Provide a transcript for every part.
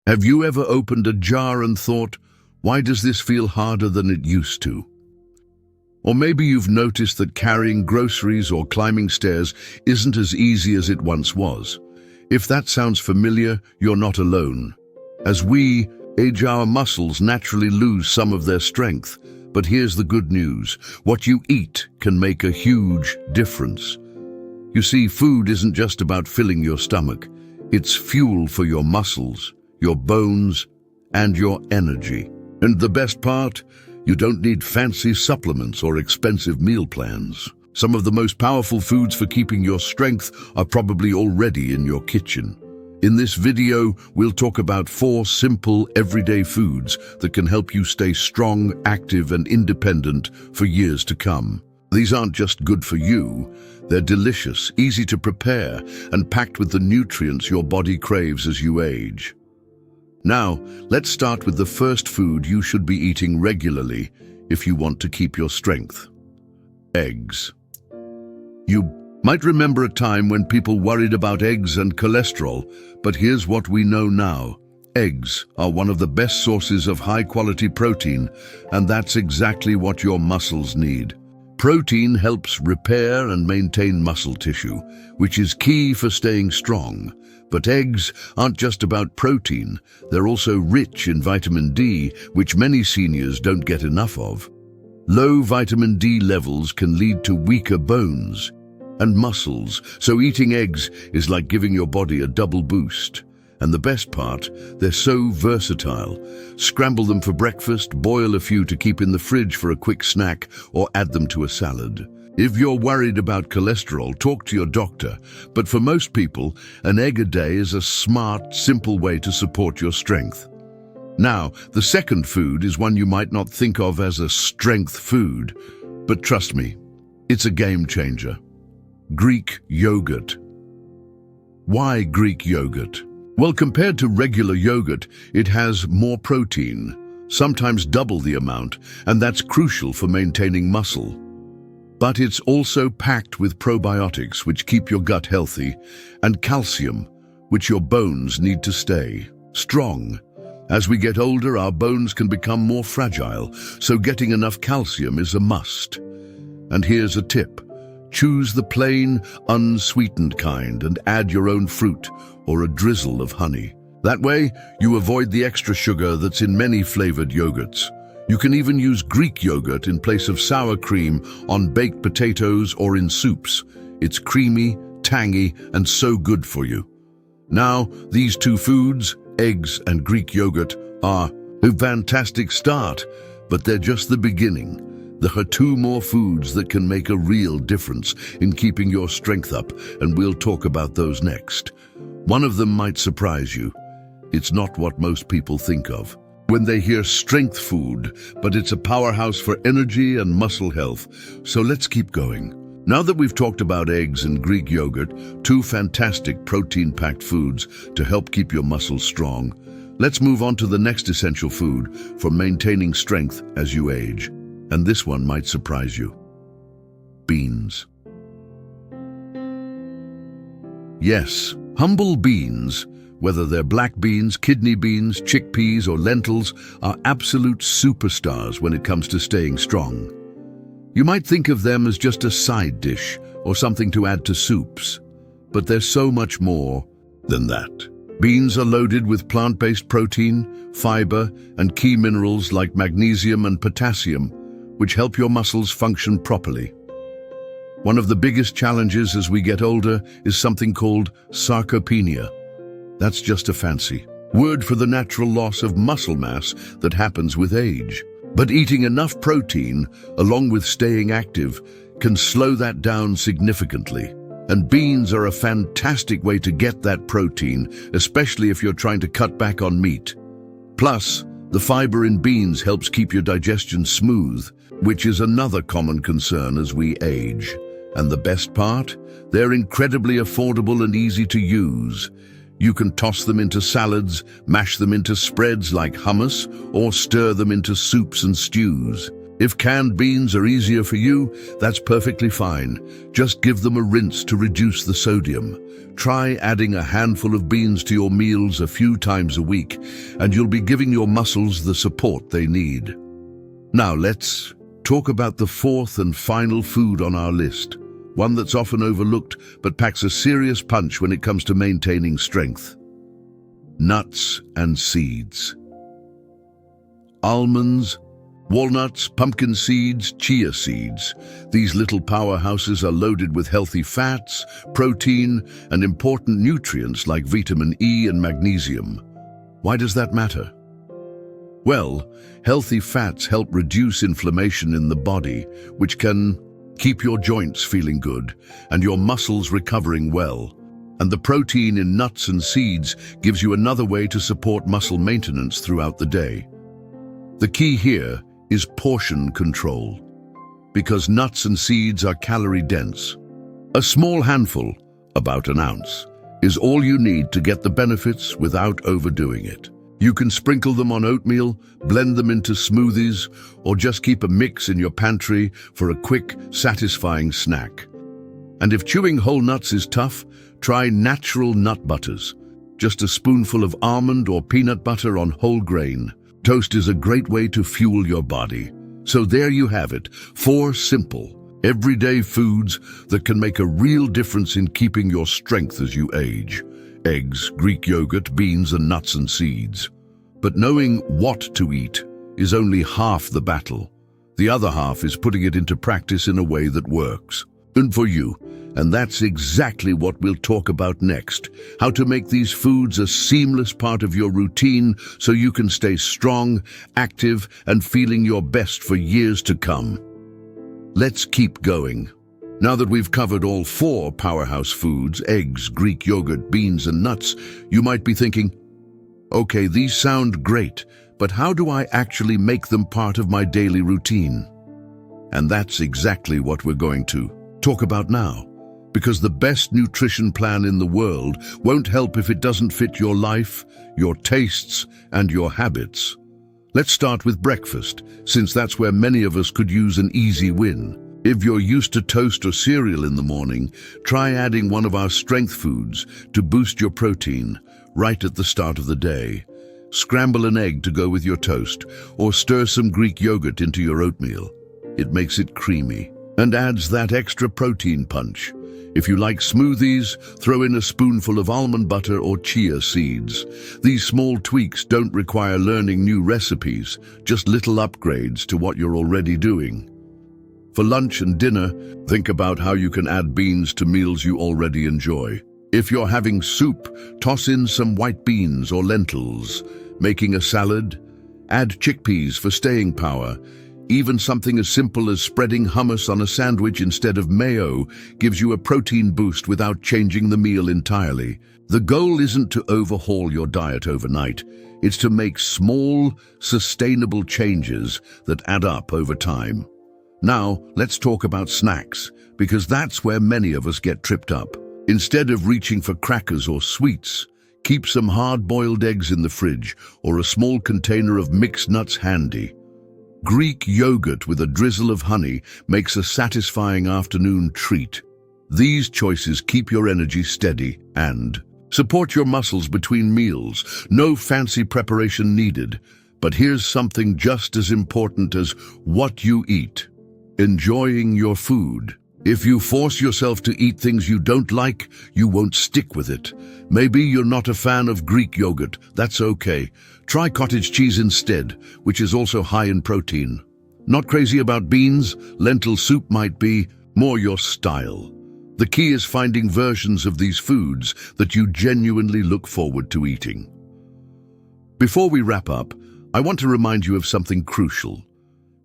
Have you ever opened a jar and thought, why does this feel harder than it used to? Or maybe you've noticed that carrying groceries or climbing stairs isn't as easy as it once was. If that sounds familiar, you're not alone. As we age, our muscles naturally lose some of their strength. But here's the good news. What you eat can make a huge difference. You see, food isn't just about filling your stomach. It's fuel for your muscles, your bones, and your energy. And the best part? You don't need fancy supplements or expensive meal plans. Some of the most powerful foods for keeping your strength are probably already in your kitchen. In this video, we'll talk about 4 simple, everyday foods that can help you stay strong, active, and independent for years to come. These aren't just good for you. They're delicious, easy to prepare, and packed with the nutrients your body craves as you age. Now, let's start with the first food you should be eating regularly if you want to keep your strength. Eggs. You might remember a time when people worried about eggs and cholesterol, but here's what we know now. Eggs are one of the best sources of high-quality protein, and that's exactly what your muscles need. Protein helps repair and maintain muscle tissue, which is key for staying strong. But eggs aren't just about protein. They're also rich in vitamin D, which many seniors don't get enough of. Low vitamin D levels can lead to weaker bones and muscles, so eating eggs is like giving your body a double boost. And the best part, they're so versatile. Scramble them for breakfast, boil a few to keep in the fridge for a quick snack, or add them to a salad. If you're worried about cholesterol, talk to your doctor. But for most people, an egg a day is a smart, simple way to support your strength. Now, the second food is one you might not think of as a strength food, but trust me, it's a game changer. Greek yogurt. Why Greek yogurt? Well, compared to regular yogurt, it has more protein, sometimes double the amount, and that's crucial for maintaining muscle. But it's also packed with probiotics, which keep your gut healthy, and calcium, which your bones need to stay strong. As we get older, our bones can become more fragile, so getting enough calcium is a must. And here's a tip. Choose the plain, unsweetened kind and add your own fruit or a drizzle of honey. That way, you avoid the extra sugar that's in many flavored yogurts. You can even use Greek yogurt in place of sour cream on baked potatoes or in soups. It's creamy, tangy, and so good for you. Now, these 2 foods, eggs and Greek yogurt, are a fantastic start, but they're just the beginning. There are 2 more foods that can make a real difference in keeping your strength up, and we'll talk about those next. One of them might surprise you. It's not what most people think of when they hear strength food, but it's a powerhouse for energy and muscle health. So let's keep going. Now that we've talked about eggs and Greek yogurt, 2 fantastic protein-packed foods to help keep your muscles strong, let's move on to the next essential food for maintaining strength as you age. And this one might surprise you. Beans. Yes, humble beans, whether they're black beans, kidney beans, chickpeas, or lentils, are absolute superstars when it comes to staying strong. You might think of them as just a side dish or something to add to soups, but they're so much more than that. Beans are loaded with plant-based protein, fiber, and key minerals like magnesium and potassium, which help your muscles function properly. One of the biggest challenges as we get older is something called sarcopenia. That's just a fancy word for the natural loss of muscle mass that happens with age. But eating enough protein, along with staying active, can slow that down significantly. And beans are a fantastic way to get that protein, especially if you're trying to cut back on meat. Plus, the fiber in beans helps keep your digestion smooth, which is another common concern as we age. And the best part? They're incredibly affordable and easy to use. You can toss them into salads, mash them into spreads like hummus, or stir them into soups and stews. If canned beans are easier for you, that's perfectly fine. Just give them a rinse to reduce the sodium. Try adding a handful of beans to your meals a few times a week, and you'll be giving your muscles the support they need. Now let's talk about the fourth and final food on our list, one that's often overlooked but packs a serious punch when it comes to maintaining strength. Nuts and seeds. Almonds, walnuts, pumpkin seeds, chia seeds. These little powerhouses are loaded with healthy fats, protein, and important nutrients like vitamin E and magnesium. Why does that matter? Well, healthy fats help reduce inflammation in the body, which can keep your joints feeling good and your muscles recovering well. And the protein in nuts and seeds gives you another way to support muscle maintenance throughout the day. The key here is portion control, because nuts and seeds are calorie-dense. A small handful, about an ounce, is all you need to get the benefits without overdoing it. You can sprinkle them on oatmeal, blend them into smoothies, or just keep a mix in your pantry for a quick, satisfying snack. And if chewing whole nuts is tough, try natural nut butters. Just a spoonful of almond or peanut butter on whole grain. Toast is a great way to fuel your body. So there you have it, 4 simple, everyday foods that can make a real difference in keeping your strength as you age. Eggs, Greek yogurt, beans, and nuts and seeds. But knowing what to eat is only half the battle. The other half is putting it into practice in a way that works. And for you, and that's exactly what we'll talk about next. How to make these foods a seamless part of your routine so you can stay strong, active, and feeling your best for years to come. Let's keep going. Now that we've covered all 4 powerhouse foods, eggs, Greek yogurt, beans, and nuts, you might be thinking, okay, these sound great, but how do I actually make them part of my daily routine? And that's exactly what we're going to talk about now. Because the best nutrition plan in the world won't help if it doesn't fit your life, your tastes, and your habits. Let's start with breakfast, since that's where many of us could use an easy win. If you're used to toast or cereal in the morning, try adding one of our strength foods to boost your protein right at the start of the day. Scramble an egg to go with your toast, or stir some Greek yogurt into your oatmeal. It makes it creamy and adds that extra protein punch. If you like smoothies, throw in a spoonful of almond butter or chia seeds. These small tweaks don't require learning new recipes, just little upgrades to what you're already doing. For lunch and dinner, think about how you can add beans to meals you already enjoy. If you're having soup, toss in some white beans or lentils. Making a salad, add chickpeas for staying power. Even something as simple as spreading hummus on a sandwich instead of mayo gives you a protein boost without changing the meal entirely. The goal isn't to overhaul your diet overnight. It's to make small, sustainable changes that add up over time. Now, let's talk about snacks, because that's where many of us get tripped up. Instead of reaching for crackers or sweets, keep some hard-boiled eggs in the fridge or a small container of mixed nuts handy. Greek yogurt with a drizzle of honey makes a satisfying afternoon treat. These choices keep your energy steady and support your muscles between meals. No fancy preparation needed. But here's something just as important as what you eat. Enjoying your food. If you force yourself to eat things you don't like, you won't stick with it. Maybe you're not a fan of Greek yogurt. That's okay. Try cottage cheese instead, which is also high in protein. Not crazy about beans? Lentil soup might be more your style. The key is finding versions of these foods that you genuinely look forward to eating. Before we wrap up, I want to remind you of something crucial.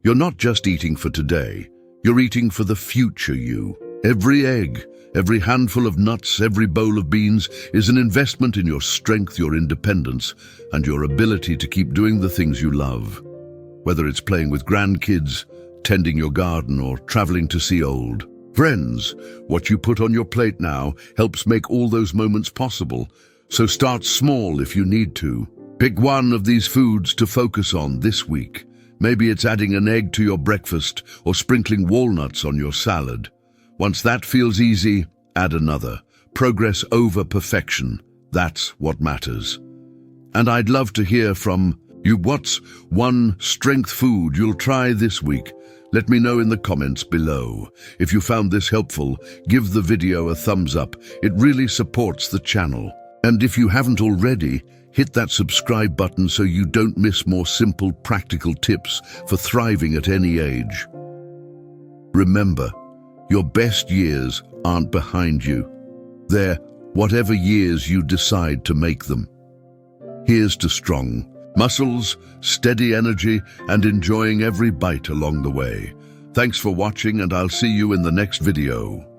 You're not just eating for today. You're eating for the future you. Every egg, every handful of nuts, every bowl of beans is an investment in your strength, your independence, and your ability to keep doing the things you love. Whether it's playing with grandkids, tending your garden, or traveling to see old friends, what you put on your plate now helps make all those moments possible. So start small if you need to. Pick one of these foods to focus on this week. Maybe it's adding an egg to your breakfast or sprinkling walnuts on your salad. Once that feels easy, add another. Progress over perfection. That's what matters. And I'd love to hear from you. What's one strength food you'll try this week? Let me know in the comments below. If you found this helpful, give the video a thumbs up. It really supports the channel. And if you haven't already, hit that subscribe button so you don't miss more simple, practical tips for thriving at any age. Remember, your best years aren't behind you. They're whatever years you decide to make them. Here's to strong muscles, steady energy, and enjoying every bite along the way. Thanks for watching, and I'll see you in the next video.